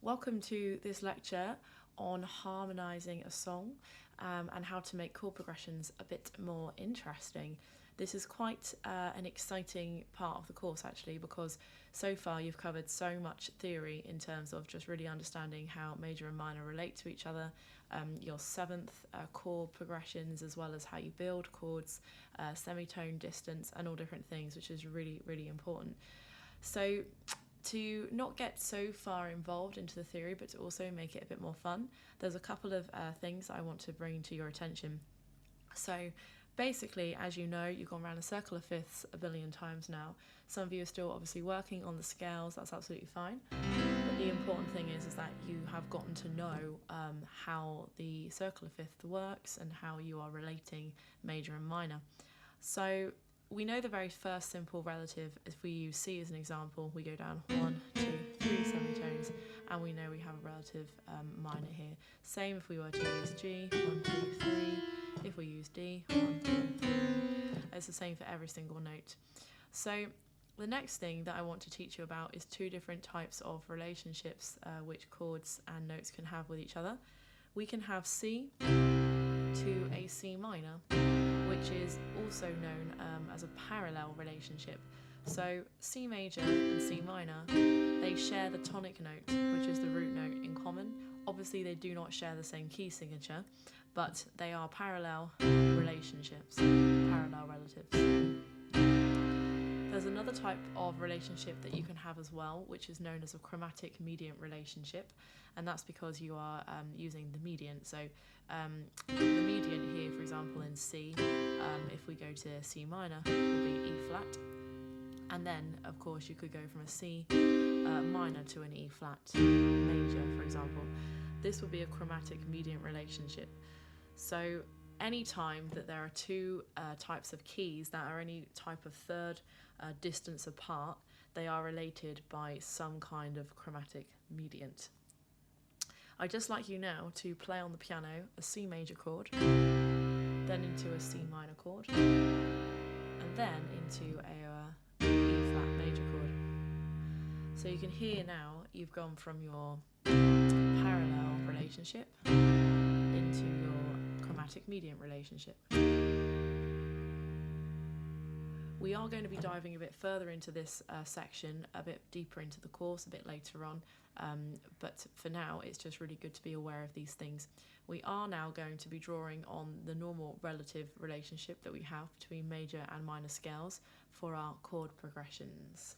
Welcome to this lecture on harmonising a song and how to make chord progressions a bit more interesting. This is quite an exciting part of the course actually, because so far you've covered so much theory in terms of just really understanding how major and minor relate to each other, your seventh chord progressions, as well as how you build chords, semitone distance and all different things, which is really important. So to not get so far involved into the theory, but to also make it a bit more fun, there's a couple of things I want to bring to your attention. So basically, as you know, you've gone around a circle of fifths a billion times now. Some of you are still obviously working on the scales, that's absolutely fine. But the important thing is that you have gotten to know how the circle of fifth works and how you are relating major and minor. So we know the very first simple relative. If we use C as an example, we go down 1, 2, 3 semitones, and we know we have a relative minor here. Same if we were to use G, 1, 2, 3. If we use D, 1, 2, 3. It's the same for every single note. So the next thing that I want to teach you about is two different types of relationships which chords and notes can have with each other. We can have C to a C minor, which is also known as a parallel relationship. So C major and C minor, they share the tonic note, which is the root note, in common. Obviously they do not share the same key signature, but they are parallel relationships, parallel relatives. There's another type of relationship that you can have as well, which is known as a chromatic mediant relationship, and that's because you are using the mediant. So the mediant here, for example, in C, if we go to C minor, will be E flat, and then of course you could go from a C minor to an E flat major, for example. This would be a chromatic mediant relationship. So any time that there are two types of keys that are any type of third distance apart, they are related by some kind of chromatic mediant. I'd just like you now to play on the piano a C major chord, then into a C minor chord, and then into a E flat major chord. So you can hear now you've gone from your parallel relationship into your chromatic mediant relationship. We are going to be diving a bit further into this section, a bit deeper into the course a bit later on, but for now it's just really good to be aware of these things. We are now going to be drawing on the normal relative relationship that we have between major and minor scales for our chord progressions.